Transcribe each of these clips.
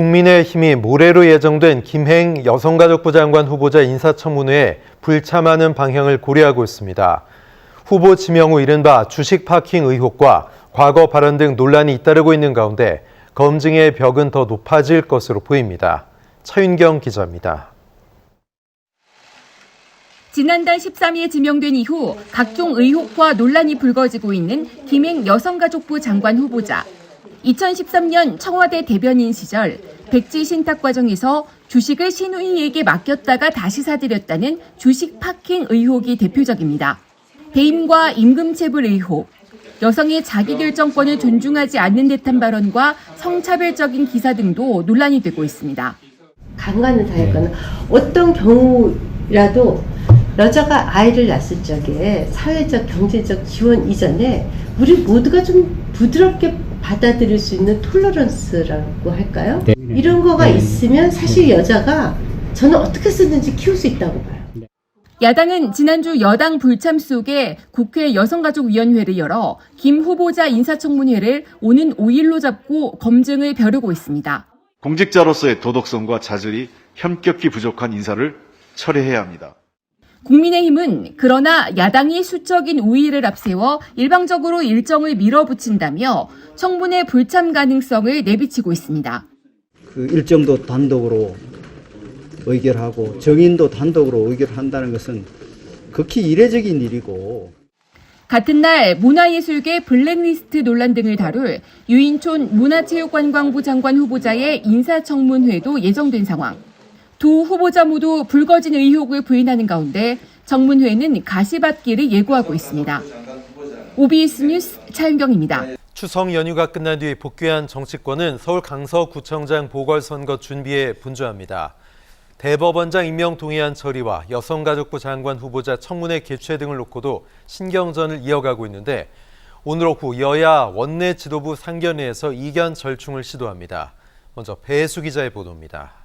국민의힘이 모레로 예정된 김행 여성가족부 장관 후보자 인사청문회에 불참하는 방향을 고려하고 있습니다. 후보 지명 후 이른바 주식 파킹 의혹과 과거 발언 등 논란이 잇따르고 있는 가운데 검증의 벽은 더 높아질 것으로 보입니다. 차윤경 기자입니다. 지난달 13일 지명된 이후 각종 의혹과 논란이 불거지고 있는 김행 여성가족부 장관 후보자. 2013년 청와대 대변인 시절 백지 신탁 과정에서 주식을 신우이에게 맡겼다가 다시 사들였다는 주식 파킹 의혹이 대표적입니다. 배임과 임금체불 의혹, 여성의 자기결정권을 존중하지 않는 듯한 발언과 성차별적인 기사 등도 논란이 되고 있습니다. 강간을 당했거나 어떤 경우라도 여자가 아이를 낳았을 적에 사회적, 경제적 지원 이전에 우리 모두가 좀 부드럽게 받아들일 수 있는 톨러런스라고 할까요? 네. 이런 거가 있으면 사실 여자가 저는 어떻게 쓰든지 키울 수 있다고 봐요. 야당은 지난주 여당 불참 속에 국회 여성가족위원회를 열어 김 후보자 인사청문회를 오는 5일로 잡고 검증을 벼르고 있습니다. 공직자로서의 도덕성과 자질이 현격히 부족한 인사를 철회해야 합니다. 국민의힘은 그러나 야당이 수적인 우위를 앞세워 일방적으로 일정을 밀어붙인다며 청문회 불참 가능성을 내비치고 있습니다. 그 일정도 단독으로 의결하고 정인도 단독으로 의결한다는 것은 극히 이례적인 일이고. 같은 날 문화예술계 블랙리스트 논란 등을 다룰 유인촌 문화체육관광부 장관 후보자의 인사청문회도 예정된 상황. 두 후보자 모두 불거진 의혹을 부인하는 가운데 청문회는 가시밭길을 예고하고 있습니다. OBS 뉴스 차윤경입니다. 추석 연휴가 끝난 뒤 복귀한 정치권은 서울 강서구청장 보궐선거 준비에 분주합니다. 대법원장 임명 동의안 처리와 여성가족부 장관 후보자 청문회 개최 등을 놓고도 신경전을 이어가고 있는데 오늘 오후 여야 원내 지도부 상견례에서 이견 절충을 시도합니다. 먼저 배혜수 기자의 보도입니다.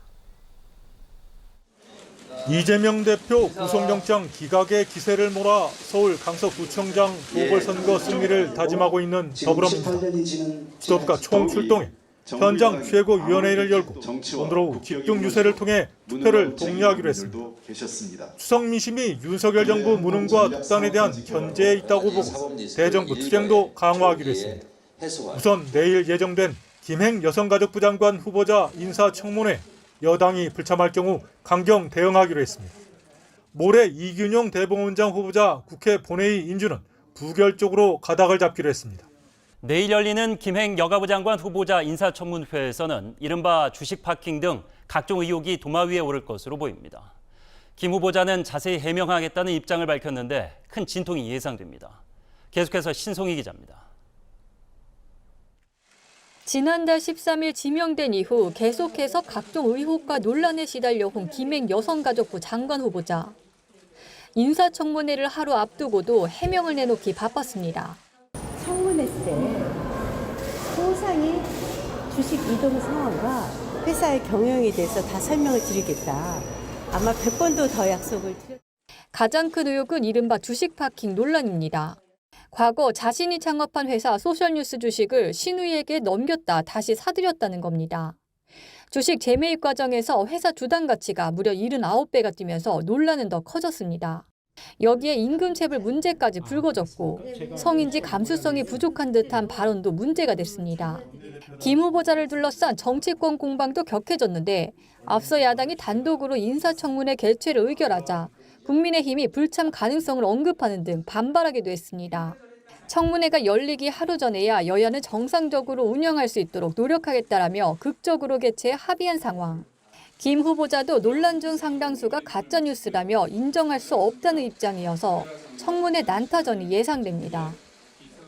이재명 대표 구속영장 기각의 기세를 몰아 서울 강서구청장 보궐선거 승리를 다짐하고 있는 더불어민주당. 지도부가 총출동해 현장 최고위원회를 열고 오늘 오후 집중 유세를 통해 투표를 독려하기로 했습니다. 추석 민심이 윤석열 정부 무능과 독단에 대한 견제에 있다고 보고 대정부 투쟁도 강화하기로 했습니다. 우선 내일 예정된 김행 여성가족부 장관 후보자 인사청문회 여당이 불참할 경우 강경 대응하기로 했습니다. 모레 이균용 대법원장 후보자 국회 본회의 인준은 부결적으로 가닥을 잡기로 했습니다. 내일 열리는 김행 여가부 장관 후보자 인사청문회에서는 이른바 주식 파킹 등 각종 의혹이 도마 위에 오를 것으로 보입니다. 김 후보자는 자세히 해명하겠다는 입장을 밝혔는데 큰 진통이 예상됩니다. 계속해서 신송희 기자입니다. 지난달 13일 지명된 이후 계속해서 각종 의혹과 논란에 시달려온 김행 여성가족부 장관 후보자. 인사청문회를 하루 앞두고도 해명을 내놓기 바빴습니다. 청문회 때 소상히 주식 이동 상황과 회사의 경영에 대해서 다 설명을 드리겠다. 아마 100번도 더 약속을 드렸. 가장 큰 의혹은 이른바 주식 파킹 논란입니다. 과거 자신이 창업한 회사 소셜뉴스 주식을 신우이에게 넘겼다 다시 사들였다는 겁니다. 주식 재매입 과정에서 회사 주당 가치가 무려 79배가 뛰면서 논란은 더 커졌습니다. 여기에 임금체불 문제까지 불거졌고 성인지 감수성이 부족한 듯한 발언도 문제가 됐습니다. 김 후보자를 둘러싼 정치권 공방도 격해졌는데 앞서 야당이 단독으로 인사청문회 개최를 의결하자 국민의힘이 불참 가능성을 언급하는 등 반발하기도 했습니다. 청문회가 열리기 하루 전에야 여야는 정상적으로 운영할 수 있도록 노력하겠다라며 극적으로 개최에 합의한 상황. 김 후보자도 논란 중 상당수가 가짜뉴스라며 인정할 수 없다는 입장이어서 청문회 난타전이 예상됩니다.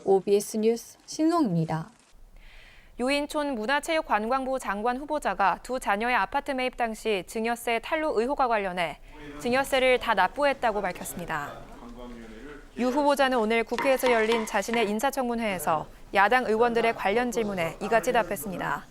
OBS 뉴스 신송입니다. 유인촌 문화체육관광부 장관 후보자가 두 자녀의 아파트 매입 당시 증여세 탈루 의혹과 관련해 증여세를 다 납부했다고 밝혔습니다. 유 후보자는 오늘 국회에서 열린 자신의 인사청문회에서 야당 의원들의 관련 질문에 이같이 답했습니다.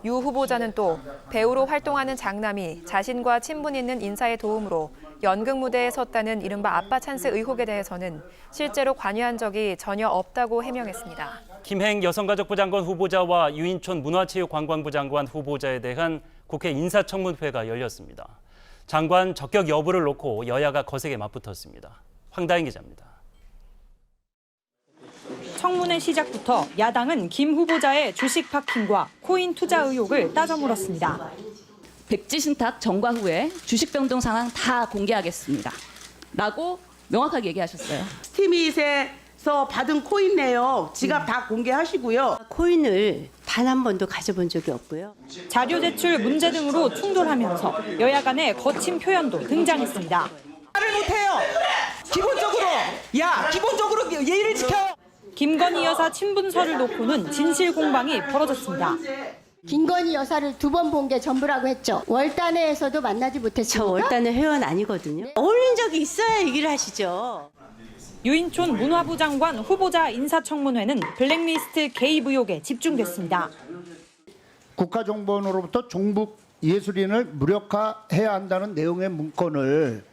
유 후보자는 또 배우로 활동하는 장남이 자신과 친분 있는 인사의 도움으로 연극 무대에 섰다는 이른바 아빠 찬스 의혹에 대해서는 실제로 관여한 적이 전혀 없다고 해명했습니다. 김행 여성가족부 장관 후보자와 유인촌 문화체육관광부 장관 후보자에 대한 국회 인사청문회가 열렸습니다. 장관 적격 여부를 놓고 여야가 거세게 맞붙었습니다. 황다인 기자입니다. 청문회 시작부터 야당은 김 후보자의 주식 파킹과 코인 투자 의혹을 따져 물었습니다. 백지 신탁 전과 후에 주식 변동 상황 다 공개하겠습니다. 라고 명확하게 얘기하셨어요. 스팀잇에서 받은 코인 내역 지갑 다 공개하시고요. 코인을 단 한 번도 가져본 적이 없고요. 자료 제출 문제 등으로 충돌하면서 여야 간의 거친 표현도 등장했습니다. 말을 못해요. 기본적으로 예의를 지켜. 김건희 여사 친분서를 놓고는 진실 공방이 벌어졌습니다. 김건희 여사를 2번 본 게 전부라고 했죠. 월단회에서도 만나지 못했습니까? 저 월단의 회원 아니거든요. 어울린 적이 있어야 얘기를 하시죠. 유인촌 문화부 장관 후보자 인사청문회는 블랙리스트 개입 의혹에 집중됐습니다. 국가정보원으로부터 종북 예술인을 무력화해야 한다는 내용의 문건을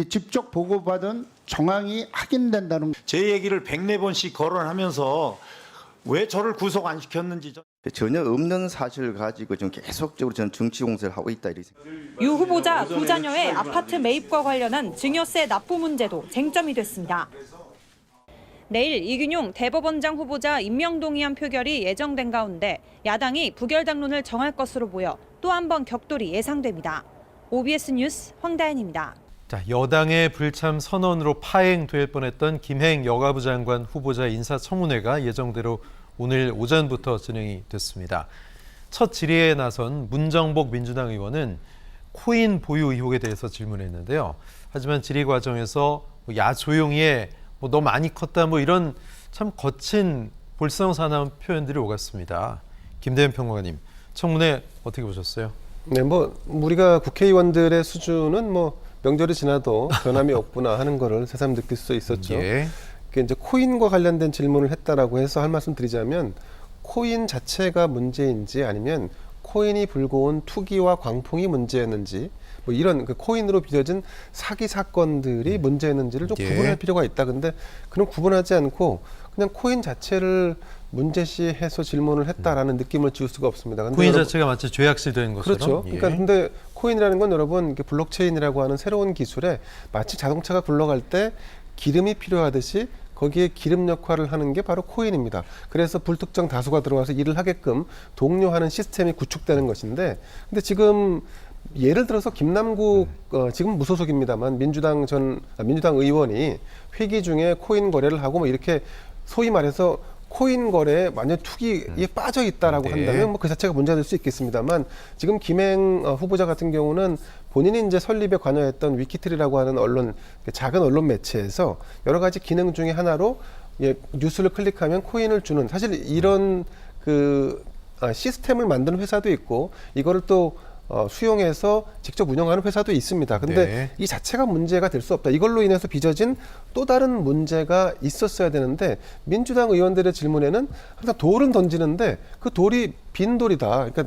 직접 보고받은 정황이 확인된다는. 제 얘기를 104번씩 거론하면서 왜 저를 구속 안 시켰는지 전혀 없는 사실을 가지고 지금 계속적으로 저는 정치 공세를 하고 있다 이렇게 생각합니다. 유 후보자 두 자녀의 아파트 매입과 관련한 증여세 납부 문제도 쟁점이 됐습니다. 내일 이균용 대법원장 후보자 임명 동의안 표결이 예정된 가운데 야당이 부결 당론을 정할 것으로 보여 또 한 번 격돌이 예상됩니다. OBS 뉴스 황다현입니다. 자, 여당의 불참 선언으로 파행될 뻔했던 김행 여가부 장관 후보자 인사청문회가 예정대로 오늘 오전부터 진행이 됐습니다. 첫 질의에 나선 문정복 민주당 의원은 코인 보유 의혹에 대해서 질문했는데요. 하지만 질의 과정에서 야 조용히 해, 너 많이 컸다, 이런 참 거친 볼썽사나운 표현들이 오갔습니다. 김대현 평론가님, 청문회 어떻게 보셨어요? 네, 우리가 국회의원들의 수준은 명절이 지나도 변함이 없구나 하는 거를 새삼 느낄 수 있었죠. 예. 이제 코인과 관련된 질문을 했다라고 해서 할 말씀 드리자면 코인 자체가 문제인지 아니면 코인이 불고 온 투기와 광풍이 문제였는지 이런 코인으로 빚어진 사기 사건들이 문제였는지를 좀 구분할 필요가 있다. 근데 그런 구분하지 않고 그냥 코인 자체를 문제시해서 질문을 했다라는 느낌을 지울 수가 없습니다. 근데 코인 자체가 마치 죄악시된 것처럼. 그렇죠. 그러니까 근데 코인이라는 건 여러분 블록체인이라고 하는 새로운 기술에 마치 자동차가 굴러갈 때 기름이 필요하듯이 거기에 기름 역할을 하는 게 바로 코인입니다. 그래서 불특정 다수가 들어와서 일을 하게끔 독려하는 시스템이 구축되는 것인데, 근데 지금 예를 들어서 김남국 지금 무소속입니다만 민주당 의원이 회기 중에 코인 거래를 하고 이렇게 소위 말해서 코인 거래에 완전 투기에 빠져 있다라고 한다면 그 자체가 문제가 될 수 있겠습니다만, 지금 김행 후보자 같은 경우는 본인이 이제 설립에 관여했던 위키트리라고 하는 작은 언론 매체에서 여러 가지 기능 중에 하나로 뉴스를 클릭하면 코인을 주는, 사실 이런 시스템을 만드는 회사도 있고 이거를 또 수용해서 직접 운영하는 회사도 있습니다. 근데 이 자체가 문제가 될 수 없다. 이걸로 인해서 빚어진 또 다른 문제가 있었어야 되는데, 민주당 의원들의 질문에는 항상 돌은 던지는데 그 돌이 빈 돌이다. 그러니까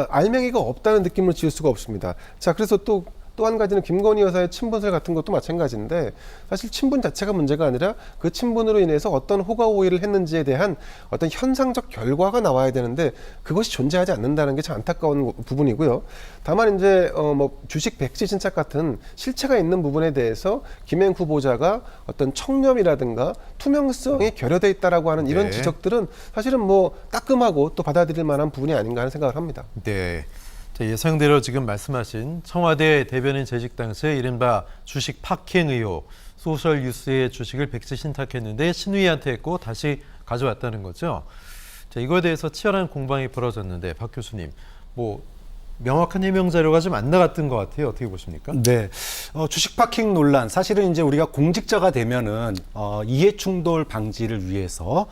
알맹이가 없다는 느낌을 지을 수가 없습니다. 자, 그래서 또 한 가지는 김건희 여사의 친분설 같은 것도 마찬가지인데, 사실 친분 자체가 문제가 아니라 그 친분으로 인해서 어떤 호가 호의를 했는지에 대한 어떤 현상적 결과가 나와야 되는데 그것이 존재하지 않는다는 게 참 안타까운 부분이고요. 다만 이제 주식 백지 신탁 같은 실체가 있는 부분에 대해서 김행 후보자가 어떤 청렴이라든가 투명성이 결여돼 있다라고 하는 이런 지적들은 사실은 따끔하고 또 받아들일 만한 부분이 아닌가 하는 생각을 합니다. 네. 예상대로 지금 말씀하신 청와대 대변인 재직 당시에 이른바 주식 파킹 의혹, 소셜뉴스의 주식을 백지 신탁했는데 신우이한테 했고 다시 가져왔다는 거죠. 자, 이거에 대해서 치열한 공방이 벌어졌는데 박 교수님, 명확한 해명 자료가 좀 안 나갔던 것 같아요. 어떻게 보십니까? 네, 주식 파킹 논란, 사실은 이제 우리가 공직자가 되면은 이해충돌 방지를 위해서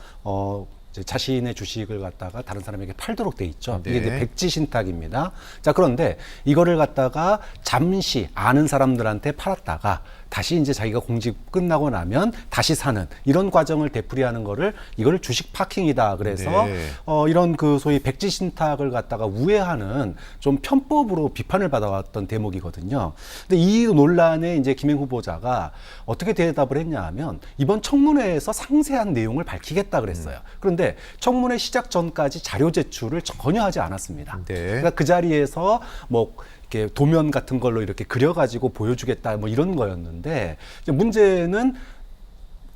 이제 자신의 주식을 갖다가 다른 사람에게 팔도록 돼 있죠. 네. 이게 이제 백지 신탁입니다. 자, 그런데 이거를 갖다가 잠시 아는 사람들한테 팔았다가 다시 이제 자기가 공직 끝나고 나면 다시 사는 이런 과정을 되풀이하는 거를 이거를 주식 파킹이다. 그래서 네. 이런 그 소위 백지 신탁을 갖다가 우회하는 좀 편법으로 비판을 받아왔던 대목이거든요. 근데 이 논란에 이제 김행 후보자가 어떻게 대답을 했냐 하면 이번 청문회에서 상세한 내용을 밝히겠다 그랬어요. 그런데 청문회 시작 전까지 자료 제출을 전혀 하지 않았습니다. 네. 그러니까 그 자리에서 뭐 이렇게 도면 같은 걸로 이렇게 그려가지고 보여주겠다 뭐 이런 거였는데 이제 문제는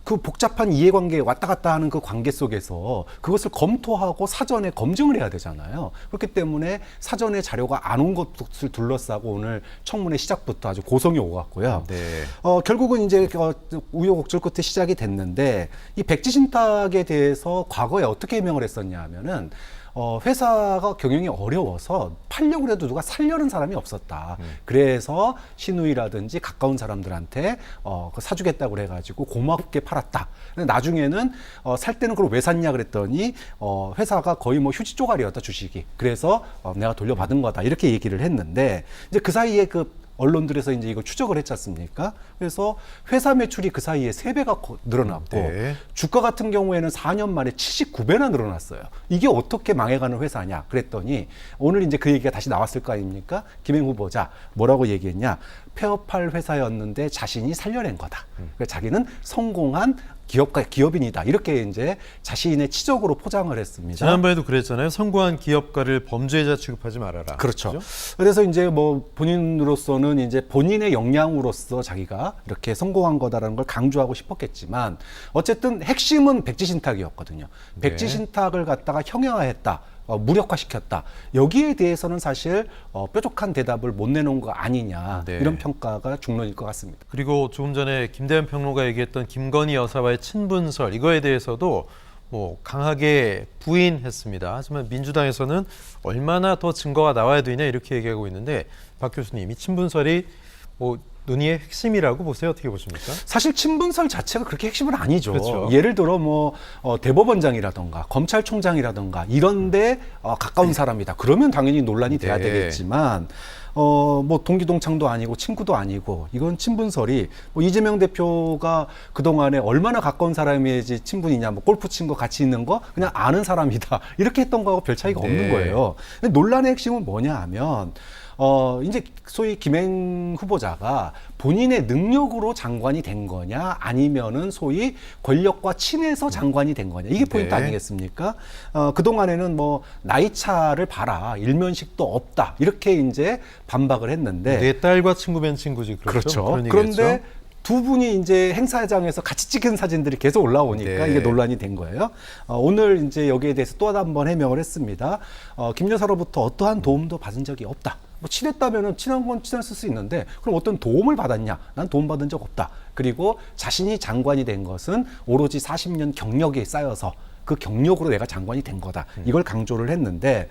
그 복잡한 이해관계 왔다 갔다 하는 그 관계 속에서 그것을 검토하고 사전에 검증을 해야 되잖아요. 그렇기 때문에 사전에 자료가 안 온 것을 둘러싸고 오늘 청문회 시작부터 아주 고성이 오갔고요. 네. 결국은 이제 우여곡절 끝에 시작이 됐는데 이 백지 신탁에 대해서 과거에 어떻게 해명을 했었냐 하면은 회사가 경영이 어려워서 팔려고 해도 누가 살려는 사람이 없었다. 그래서 시누이라든지 가까운 사람들한테 사주겠다고 그래가지고 고맙게 팔았다. 근데 나중에는 살 때는 그걸 왜 샀냐 그랬더니 회사가 거의 뭐 휴지 조각이었다 주식이. 그래서 내가 돌려받은 거다 이렇게 얘기를 했는데 이제 그 사이에 그 언론들에서 이제 이걸 추적을 했지 않습니까? 그래서 회사 매출이 그 사이에 3배가 늘어났고 네. 주가 같은 경우에는 4년 만에 79배나 늘어났어요. 이게 어떻게 망해가는 회사냐 그랬더니 오늘 이제 그 얘기가 다시 나왔을 거 아닙니까? 김행 후보자 뭐라고 얘기했냐? 폐업할 회사였는데 자신이 살려낸 거다. 그러니까 자기는 성공한 기업인이다. 이렇게 이제 자신의 치적으로 포장을 했습니다. 지난번에도 그랬잖아요. 성공한 기업가를 범죄자 취급하지 말아라. 그렇죠. 그렇죠? 그래서 이제 뭐 본인으로서는 이제 본인의 역량으로서 자기가 이렇게 성공한 거다라는 걸 강조하고 싶었겠지만 어쨌든 핵심은 백지 신탁이었거든요. 백지 신탁을 갖다가 형용화했다. 무력화시켰다. 여기에 대해서는 사실 뾰족한 대답을 못 내놓은 거 아니냐. 네. 이런 평가가 중론일 것 같습니다. 그리고 조금 전에 김대현 평론가 얘기했던 김건희 여사와의 친분설 이거에 대해서도 뭐 강하게 부인했습니다. 하지만 민주당에서는 얼마나 더 증거가 나와야 되냐 이렇게 얘기하고 있는데 박 교수님 이 친분설이 뭐 논의의 핵심이라고 보세요? 어떻게 보십니까? 사실 친분설 자체가 그렇게 핵심은 아니죠. 그렇죠. 예를 들어 뭐 대법원장이라던가 검찰총장이라던가 이런데 가까운 사람이다. 그러면 당연히 논란이 돼야 네. 되겠지만 뭐 동기동창도 아니고 친구도 아니고 이건 친분설이 뭐 이재명 대표가 그동안에 얼마나 가까운 사람이지 친분이냐 뭐 골프 친 거 같이 있는 거 그냥 아는 사람이다. 이렇게 했던 거하고 별 차이가 네. 없는 거예요. 근데 논란의 핵심은 뭐냐 하면 이제 소위 김행 후보자가 본인의 능력으로 장관이 된 거냐 아니면은 소위 권력과 친해서 장관이 된 거냐 이게 포인트 네. 아니겠습니까? 그동안에는 뭐 나이 차를 봐라 일면식도 없다 이렇게 이제 반박을 했는데 내 딸과 친구면 친구지 그렇죠. 그런 그런데 얘기겠죠? 두 분이 이제 행사장에서 같이 찍은 사진들이 계속 올라오니까 네. 이게 논란이 된 거예요. 오늘 이제 여기에 대해서 또 한 번 해명을 했습니다. 김 여사로부터 어떠한 도움도 받은 적이 없다. 뭐 친했다면은 친한 건 친했을 수 있는데 그럼 어떤 도움을 받았냐? 난 도움 받은 적 없다. 그리고 자신이 장관이 된 것은 오로지 40년 경력이 쌓여서 그 경력으로 내가 장관이 된 거다. 이걸 강조를 했는데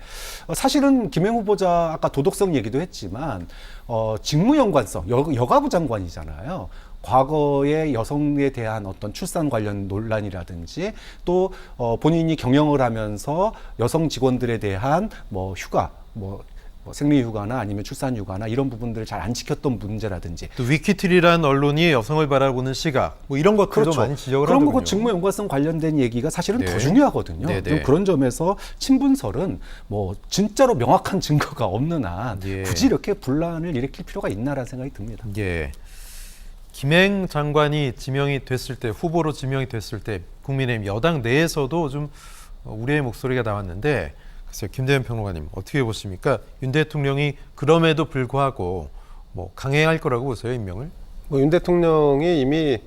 사실은 김행 후보자 아까 도덕성 얘기도 했지만 직무 연관성 여가부 장관이잖아요. 과거의 여성에 대한 어떤 출산 관련 논란이라든지 또 본인이 경영을 하면서 여성 직원들에 대한 뭐 휴가 뭐 생리휴가나 아니면 출산휴가나 이런 부분들을 잘 안 지켰던 문제라든지 또 위키트리라는 언론이 여성을 바라보는 시각 뭐 이런 것들도 그렇죠. 많이 지적을 그런 하더군요. 거고 직무 연관성 관련된 얘기가 사실은 네. 더 중요하거든요. 네, 네. 좀 그런 점에서 친분설은 뭐 진짜로 명확한 증거가 없는 한 예. 굳이 이렇게 분란을 일으킬 필요가 있나라는 생각이 듭니다. 예. 김행 장관이 지명이 됐을 때 후보로 지명이 됐을 때 국민의힘 여당 내에서도 좀 우려의 목소리가 나왔는데 글쎄요, 김대현 평론가님 어떻게 보십니까? 윤 대통령이 그럼에도 불구하고 뭐 강행할 거라고 보세요, 임명을? 뭐 윤 대통령이 이미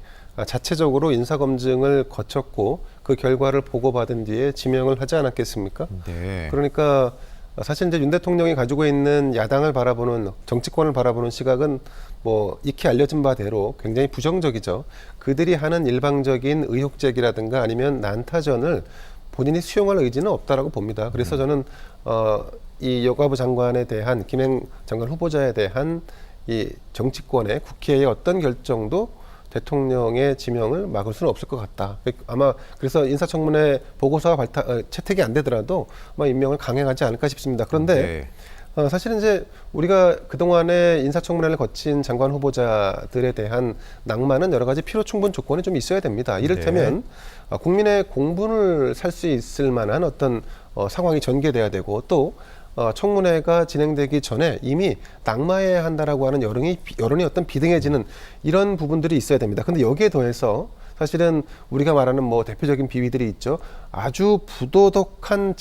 자체적으로 인사검증을 거쳤고 그 결과를 보고받은 뒤에 지명을 하지 않았겠습니까? 네. 그러니까 사실 이제 윤 대통령이 가지고 있는 야당을 바라보는 정치권을 바라보는 시각은 뭐 익히 알려진 바대로 굉장히 부정적이죠. 그들이 하는 일방적인 의혹 제기라든가 아니면 난타전을 본인이 수용할 의지는 없다라고 봅니다. 그래서 저는 이 여가부 장관에 대한 김행 장관 후보자에 대한 이 정치권의 국회의 어떤 결정도 대통령의 지명을 막을 수는 없을 것 같다. 아마 그래서 인사청문회 보고서가 채택이 안 되더라도 아마 임명을 강행하지 않을까 싶습니다. 그런데 사실은 이제 우리가 그동안에 인사청문회를 거친 장관 후보자들에 대한 낭만은 여러 가지 필요 충분 조건이 좀 있어야 됩니다. 이를테면 국민의 공분을 살 수 있을 만한 어떤 상황이 전개돼야 되고 또 청문회가 진행되기 전에 이미 낙마해야 한다라고 하는 여론이 어떤 비등해지는 이런 부분들이 있어야 됩니다. 근데 여기에 더해서 사실은 우리가 말하는 뭐 대표적인 비위들이 있죠. 아주 부도덕한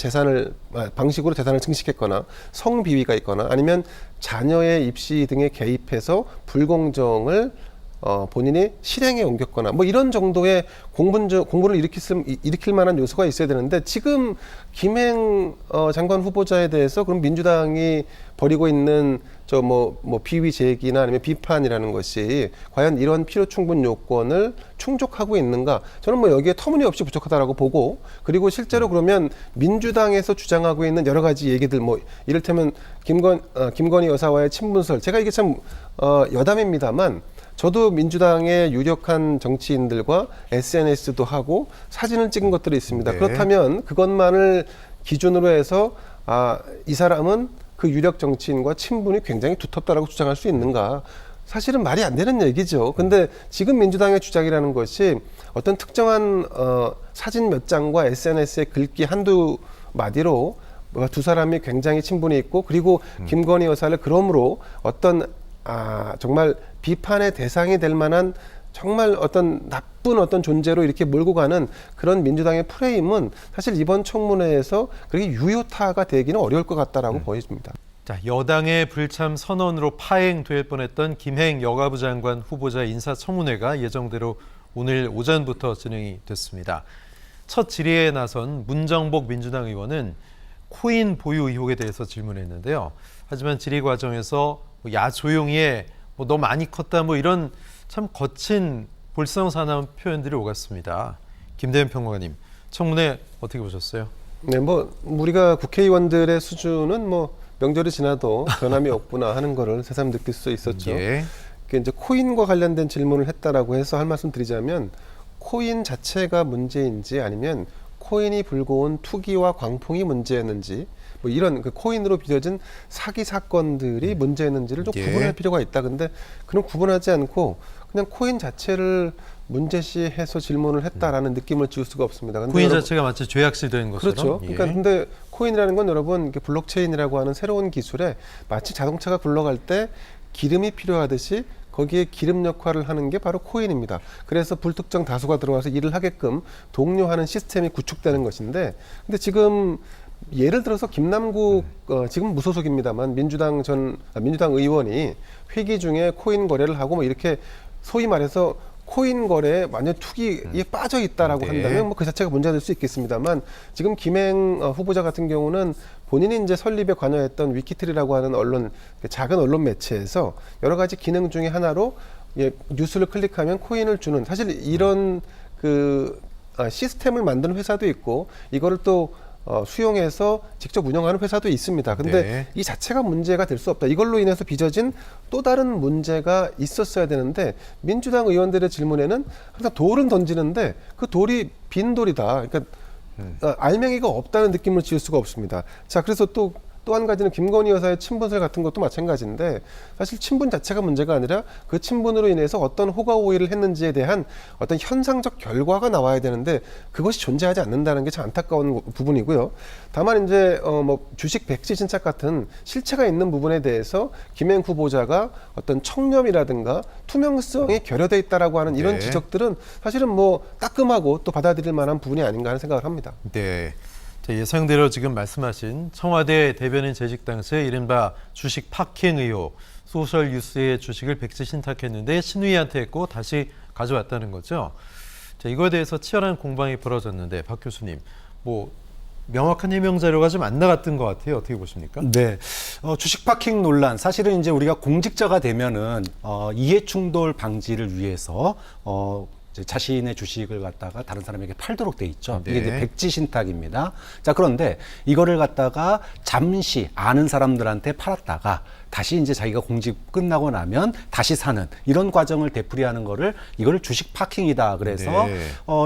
방식으로 재산을 증식했거나 성비위가 있거나 아니면 자녀의 입시 등에 개입해서 불공정을 본인이 실행에 옮겼거나 뭐 이런 정도의 공분을 일으킬 만한 요소가 있어야 되는데 지금 김행 장관 후보자에 대해서 그럼 민주당이 벌이고 있는 비위 제기나 아니면 비판이라는 것이 과연 이런 필요 충분 요건을 충족하고 있는가? 저는 뭐 여기에 터무니없이 부족하다라고 보고 그리고 실제로 그러면 민주당에서 주장하고 있는 여러 가지 얘기들 뭐 이를테면 김건희 여사와의 친분설 제가 이게 참 여담입니다만 저도 민주당의 유력한 정치인들과 SNS도 하고 사진을 찍은 것들이 있습니다. 네. 그렇다면 그것만을 기준으로 해서 이 사람은 그 유력 정치인과 친분이 굉장히 두텁다라고 주장할 수 있는가? 사실은 말이 안 되는 얘기죠. 근데 지금 민주당의 주장이라는 것이 어떤 특정한 사진 몇 장과 SNS에 글귀 한두 마디로 두 사람이 굉장히 친분이 있고 그리고 김건희 여사를 그러므로 어떤 정말 비판의 대상이 될 만한 정말 어떤 나쁜 어떤 존재로 이렇게 몰고 가는 그런 민주당의 프레임은 사실 이번 청문회에서 그렇게 유효타가 되기는 어려울 것 같다라고 보여집니다. 자, 여당의 불참 선언으로 파행될 뻔했던 김행 여가부 장관 후보자 인사청문회가 예정대로 오늘 오전부터 진행이 됐습니다. 첫 질의에 나선 문정복 민주당 의원은 코인 보유 의혹에 대해서 질문했는데요. 하지만 질의 과정에서 야 조용히 해, 너 많이 컸다 이런 참 거친 볼썽사나운 표현들이 오갔습니다. 김대현 평론가님, 청문회 어떻게 보셨어요? 네, 우리가 국회의원들의 수준은 명절이 지나도 변함이 없구나 하는 거를 새삼 느낄 수 있었죠. 예. 이제 코인과 관련된 질문을 했다라고 해서 할 말씀 드리자면 코인 자체가 문제인지 아니면 코인이 불고 온 투기와 광풍이 문제였는지 이런 그 코인으로 빚어진 사기 사건들이 문제였는지를 좀 구분할 필요가 있다. 근데 그런 구분하지 않고 그냥 코인 자체를 문제시해서 질문을 했다라는 느낌을 지울 수가 없습니다. 근데 코인 자체가 마치 죄악시된 것처럼. 그렇죠. 그러니까 근데 코인이라는 건 여러분 블록체인이라고 하는 새로운 기술에 마치 자동차가 굴러갈 때 기름이 필요하듯이 거기에 기름 역할을 하는 게 바로 코인입니다. 그래서 불특정 다수가 들어와서 일을 하게끔 독려하는 시스템이 구축되는 것인데 근데 지금 예를 들어서 김남국 지금 무소속입니다만 민주당 의원이 회기 중에 코인 거래를 하고 이렇게 소위 말해서 코인 거래에 완전 투기에 빠져 있다라고 한다면 그 자체가 문제가 될 수 있겠습니다만 지금 김행 후보자 같은 경우는 본인이 이제 설립에 관여했던 위키트리라고 하는 작은 언론 매체에서 여러 가지 기능 중에 하나로 뉴스를 클릭하면 코인을 주는 사실 이런 시스템을 만드는 회사도 있고 이거를 또 수용해서 직접 운영하는 회사도 있습니다. 근데 이 자체가 문제가 될 수 없다. 이걸로 인해서 빚어진 또 다른 문제가 있었어야 되는데 민주당 의원들의 질문에는 항상 돌은 던지는데 그 돌이 빈 돌이다. 그러니까 알맹이가 없다는 느낌을 지울 수가 없습니다. 자, 그래서 또 한 가지는 김건희 여사의 친분설 같은 것도 마찬가지인데 사실 친분 자체가 문제가 아니라 그 친분으로 인해서 어떤 호가 오해를 했는지에 대한 어떤 현상적 결과가 나와야 되는데 그것이 존재하지 않는다는 게 참 안타까운 부분이고요. 다만 이제 주식 백지 신탁 같은 실체가 있는 부분에 대해서 김행 후보자가 어떤 청렴이라든가 투명성이 결여돼 있다라고 하는 이런 지적들은 사실은 따끔하고 또 받아들일 만한 부분이 아닌가 하는 생각을 합니다. 네. 예상대로 지금 말씀하신 청와대 대변인 재직 당시에 이른바 주식 파킹 의혹, 소셜뉴스의 주식을 백지 신탁했는데 신우이한테 했고 다시 가져왔다는 거죠. 자, 이거에 대해서 치열한 공방이 벌어졌는데 박 교수님, 명확한 해명 자료가 좀 안 나갔던 것 같아요. 어떻게 보십니까? 네, 주식 파킹 논란 사실은 이제 우리가 공직자가 되면은 이해 충돌 방지를 위해서 자신의 주식을 갖다가 다른 사람에게 팔도록 돼 있죠. 이게 이제 백지 신탁입니다. 자, 그런데 이거를 갖다가 잠시 아는 사람들한테 팔았다가 다시 이제 자기가 공직 끝나고 나면 다시 사는 이런 과정을 되풀이하는 거를 이거를 주식 파킹이다. 그래서 네.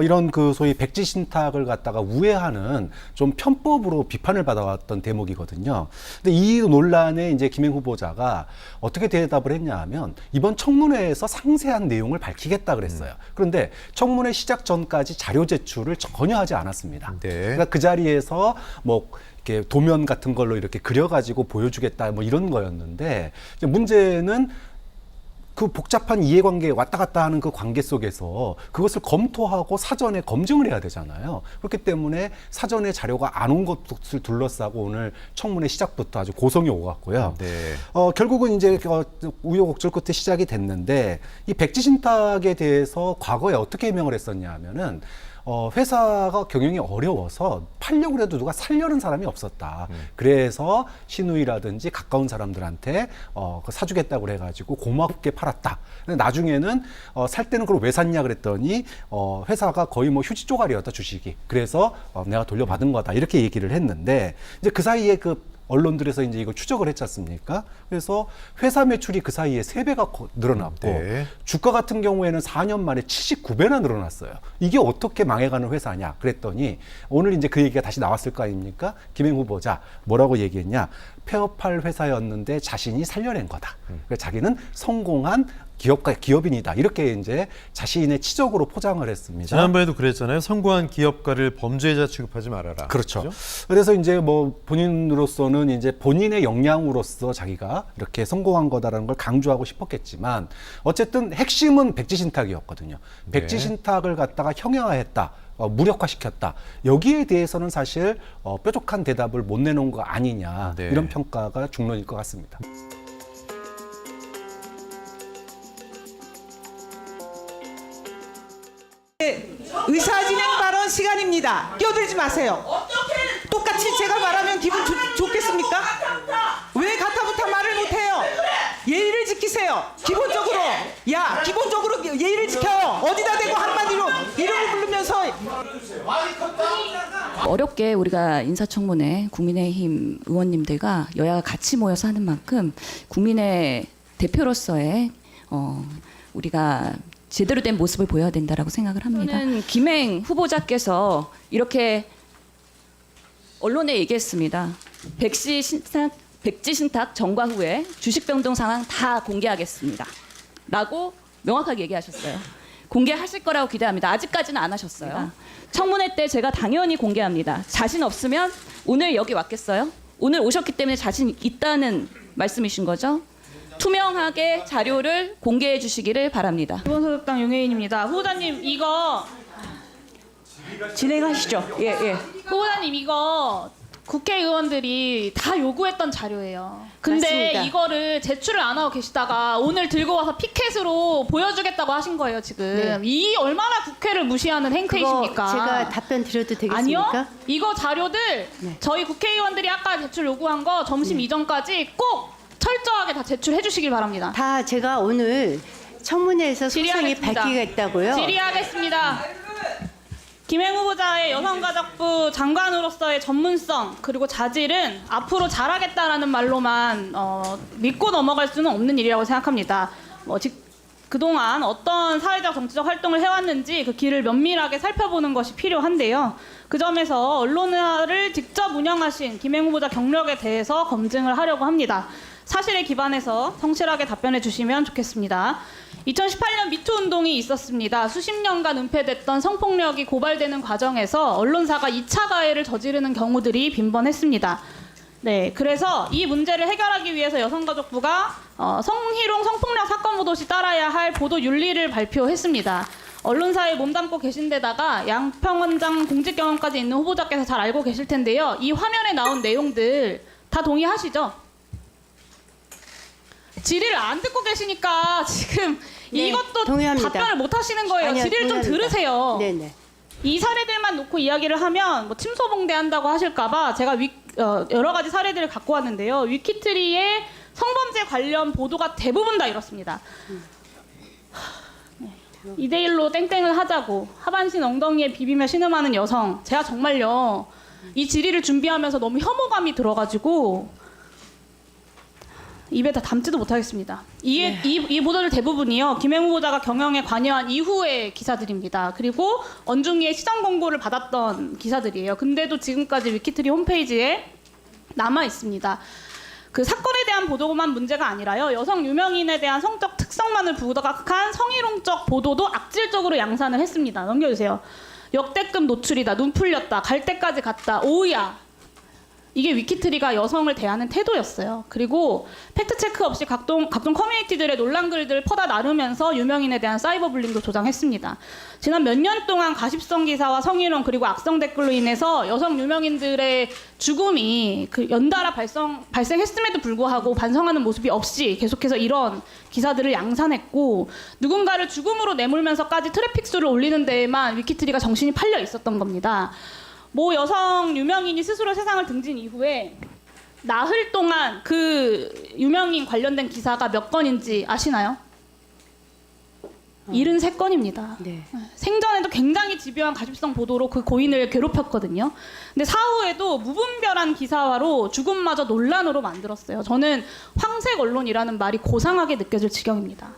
이런 그 소위 백지 신탁을 갖다가 우회하는 좀 편법으로 비판을 받아왔던 대목이거든요. 근데 이 논란에 이제 김행 후보자가 어떻게 대답을 했냐 하면 이번 청문회에서 상세한 내용을 밝히겠다 그랬어요. 그런데 청문회 시작 전까지 자료 제출을 전혀 하지 않았습니다. 네. 그러니까 그 자리에서 뭐 이렇게 도면 같은 걸로 이렇게 그려가지고 보여주겠다 뭐 이런 거였는데 이제 문제는 그 복잡한 이해관계 왔다 갔다 하는 그 관계 속에서 그것을 검토하고 사전에 검증을 해야 되잖아요. 그렇기 때문에 사전에 자료가 안 온 것을 둘러싸고 오늘 청문회 시작부터 아주 고성이 오갔고요. 네. 결국은 이제 우여곡절 끝에 시작이 됐는데 이 백지 신탁에 대해서 과거에 어떻게 해명을 했었냐 하면은 회사가 경영이 어려워서 팔려고 해도 누가 살려는 사람이 없었다. 그래서 시누이라든지 가까운 사람들한테 사주겠다고 그래가지고 고맙게 팔았다. 근데 나중에는 살 때는 그걸 왜 샀냐 그랬더니 회사가 거의 뭐 휴지 조각이었다 주식이. 그래서 내가 돌려받은 거다 이렇게 얘기를 했는데 이제 그 사이에 그 언론들에서 이제 이걸 추적을 했지 않습니까? 그래서 회사 매출이 그 사이에 3배가 늘어났고 네. 주가 같은 경우에는 4년 만에 79배나 늘어났어요. 이게 어떻게 망해가는 회사냐 그랬더니 오늘 이제 그 얘기가 다시 나왔을 거 아닙니까? 김행 후보자 뭐라고 얘기했냐? 폐업할 회사였는데 자신이 살려낸 거다. 그래서 자기는 성공한 기업인이다. 이렇게 이제 자신의 치적으로 포장을 했습니다. 지난번에도 그랬잖아요. 성공한 기업가를 범죄자 취급하지 말아라. 그렇죠. 그죠? 그래서 이제 뭐 본인으로서는 이제 본인의 역량으로서 자기가 이렇게 성공한 거다라는 걸 강조하고 싶었겠지만 어쨌든 핵심은 백지 신탁이었거든요. 백지 신탁을 갖다가 형용화했다. 무력화시켰다. 여기에 대해서는 사실 뾰족한 대답을 못 내놓은 거 아니냐. 네. 이런 평가가 중론일 것 같습니다. 의사진행 발언 시간입니다. 끼어들지 마세요. 똑같이 제가 말하면 기분 좋겠습니까? 왜 가타부타 말을 못해요? 예의를 지키세요. 기본적으로 예의를 지켜요. 어디다 대고 한마디로 이름을 부르면서 어렵게 우리가 인사청문회 국민의힘 의원님들과 여야가 같이 모여서 하는 만큼 국민의 대표로서의 우리가 제대로 된 모습을 보여야 된다라고 생각을 합니다. 저는 김행 후보자께서 이렇게 언론에 얘기했습니다. 백지 신탁 전과 후에 주식 변동 상황 다 공개하겠습니다. 라고 명확하게 얘기하셨어요. 공개하실 거라고 기대합니다. 아직까지는 안 하셨어요. 청문회 때 제가 당연히 공개합니다. 자신 없으면 오늘 여기 왔겠어요? 오늘 오셨기 때문에 자신 있다는 말씀이신 거죠? 투명하게 자료를 공개해 주시기를 바랍니다. 기본소득당 용혜인입니다. 후보자님 이거 진행하시죠. 예. 후보자님 이거 국회의원들이 다 요구했던 자료예요. 근데 맞습니다. 이거를 제출을 안 하고 계시다가 오늘 들고 와서 피켓으로 보여주겠다고 하신 거예요 지금. 네. 이 얼마나 국회를 무시하는 행태이십니까? 그거 제가 답변 드려도 되겠습니까? 아니요. 이거 자료들 저희 국회의원들이 아까 제출 요구한 거 점심 이전까지 꼭 철저하게 다 제출해 주시길 바랍니다. 다 제가 오늘 청문회에서 속상히 질의하겠습니다. 밝히겠다고요. 질의하겠습니다. 김행 후보자의 여성가족부 장관으로서의 전문성 그리고 자질은 앞으로 잘하겠다라는 말로만 믿고 넘어갈 수는 없는 일이라고 생각합니다. 그동안 어떤 사회적 정치적 활동을 해왔는지 그 길을 면밀하게 살펴보는 것이 필요한데요. 그 점에서 언론을 직접 운영하신 김행 후보자 경력에 대해서 검증을 하려고 합니다. 사실에 기반해서 성실하게 답변해 주시면 좋겠습니다. 2018년 미투 운동이 있었습니다. 수십 년간 은폐됐던 성폭력이 고발되는 과정에서 언론사가 2차 가해를 저지르는 경우들이 빈번했습니다. 네, 그래서 이 문제를 해결하기 위해서 여성가족부가 성희롱 성폭력 사건 보도 시 따라야 할 보도 윤리를 발표했습니다. 언론사에 몸담고 계신 데다가 양평원장 공직 경험까지 있는 후보자께서 잘 알고 계실 텐데요. 이 화면에 나온 내용들 다 동의하시죠? 질의를 안 듣고 계시니까 지금 네, 이것도 동의합니다. 답변을 못 하시는 거예요. 아니요, 질의를 좀 동의합니다. 들으세요. 네네. 이 사례들만 놓고 이야기를 하면 뭐 침소봉대한다고 하실까봐 제가 여러 가지 사례들을 갖고 왔는데요. 위키트리의 성범죄 관련 보도가 대부분 다 이렇습니다. 2대1로 땡땡을 하자고 하반신 엉덩이에 비비며 신음하는 여성. 제가 정말요 이 질의를 준비하면서 너무 혐오감이 들어가지고 입에 다 담지도 못하겠습니다. 이 보도들 대부분이요. 김행 후보자가 경영에 관여한 이후의 기사들입니다. 그리고 언중위의 시장 공고를 받았던 기사들이에요. 근데도 지금까지 위키트리 홈페이지에 남아 있습니다. 그 사건에 대한 보도만 문제가 아니라요. 여성 유명인에 대한 성적 특성만을 부각한 성희롱적 보도도 악질적으로 양산을 했습니다. 넘겨주세요. 역대급 노출이다. 눈 풀렸다. 갈 때까지 갔다. 오우야. 이게 위키트리가 여성을 대하는 태도였어요. 그리고 팩트체크 없이 각종 커뮤니티들의 논란 글들을 퍼다 나르면서 유명인에 대한 사이버 불링도 조장했습니다. 지난 몇 년 동안 가십성 기사와 성희롱 그리고 악성 댓글로 인해서 여성 유명인들의 죽음이 연달아 발생했음에도 불구하고 반성하는 모습이 없이 계속해서 이런 기사들을 양산했고 누군가를 죽음으로 내몰면서까지 트래픽 수를 올리는 데에만 위키트리가 정신이 팔려 있었던 겁니다. 모 여성 유명인이 스스로 세상을 등진 이후에 나흘 동안 그 유명인 관련된 기사가 몇 건인지 아시나요? 73건입니다. 네. 생전에도 굉장히 집요한 가십성 보도로 그 고인을 괴롭혔거든요. 근데 사후에도 무분별한 기사화로 죽음마저 논란으로 만들었어요. 저는 황색 언론이라는 말이 고상하게 느껴질 지경입니다.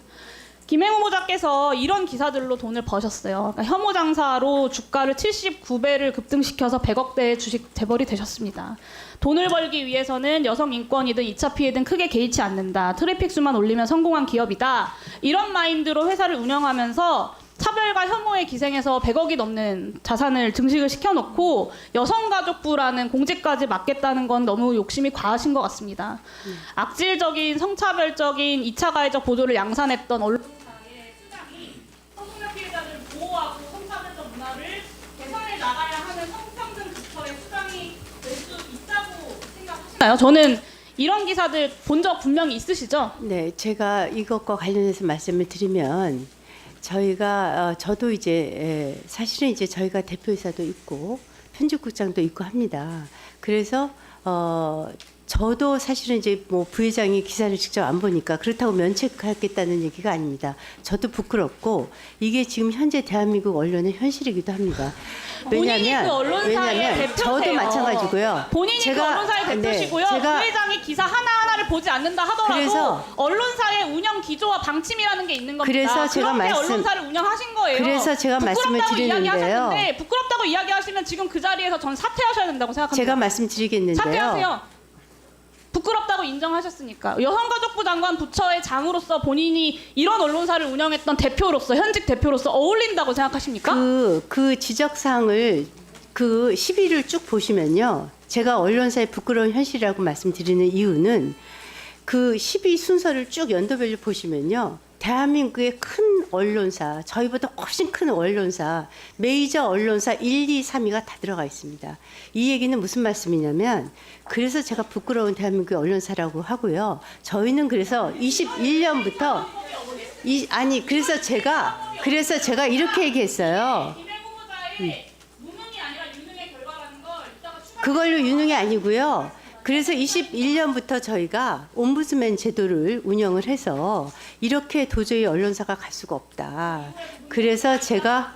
김행 후보자께서 이런 기사들로 돈을 버셨어요. 그러니까 혐오 장사로 주가를 79배를 급등시켜서 100억대의 주식 재벌이 되셨습니다. 돈을 벌기 위해서는 여성 인권이든 2차 피해든 크게 개의치 않는다. 트래픽 수만 올리면 성공한 기업이다. 이런 마인드로 회사를 운영하면서 차별과 혐오에 기생해서 100억이 넘는 자산을 증식을 시켜놓고 여성가족부라는 공직까지 맡겠다는 건 너무 욕심이 과하신 것 같습니다. 악질적인 성차별적인 2차 가해적 보도를 양산했던 언론사의 수장이 성폭력 피해자들을 보호하고 성차별적 문화를 개선해 나가야 하는 성평등 부처의 수장이 될 수 있다고 생각하시나요? 저는 이런 기사들 본 적 분명히 있으시죠? 네, 제가 이것과 관련해서 말씀을 드리면 저도 이제 사실은 이제 저희가 대표이사도 있고 편집국장도 있고 합니다. 그래서 저도 사실은 이제 뭐 부회장이 기사를 직접 안 보니까 그렇다고 면책하겠다는 얘기가 아닙니다. 저도 부끄럽고 이게 지금 현재 대한민국 언론의 현실이기도 합니다. 왜냐하면 저도 마찬가지고요. 본인이 제가, 그 언론사의 대표시고요. 부회장이 기사 하나하나를 보지 않는다 하더라도 그래서, 언론사의 운영 기조와 방침이라는 게 있는 겁니다. 그래서 제가 그렇게 언론사를 운영하신 거예요. 그래서 제가 말씀을 드리는데요. 부끄럽다고 이야기하시면 지금 그 자리에서 전 사퇴하셔야 된다고 생각합니다. 제가 말씀드리겠는데요. 사퇴하세요. 부끄럽다고 인정하셨으니까. 여성가족부 장관 부처의 장으로서 본인이 이런 언론사를 운영했던 대표로서 현직 대표로서 어울린다고 생각하십니까? 그 지적사항을 그 시비를 쭉 보시면요. 제가 언론사의 부끄러운 현실이라고 말씀드리는 이유는 그 시비 순서를 쭉 연도별로 보시면요. 대한민국의 큰 언론사, 저희보다 훨씬 큰 언론사, 메이저 언론사 1, 2, 3위가 다 들어가 있습니다. 이 얘기는 무슨 말씀이냐면 그래서 제가 부끄러운 대한민국의 언론사라고 하고요. 저희는 그래서 21년부터 그래서 제가 이렇게 얘기했어요. 그걸로 유능이 아니고요. 그래서 21년부터 저희가 옴부드맨 제도를 운영을 해서 이렇게 도저히 언론사가 갈 수가 없다. 그래서 제가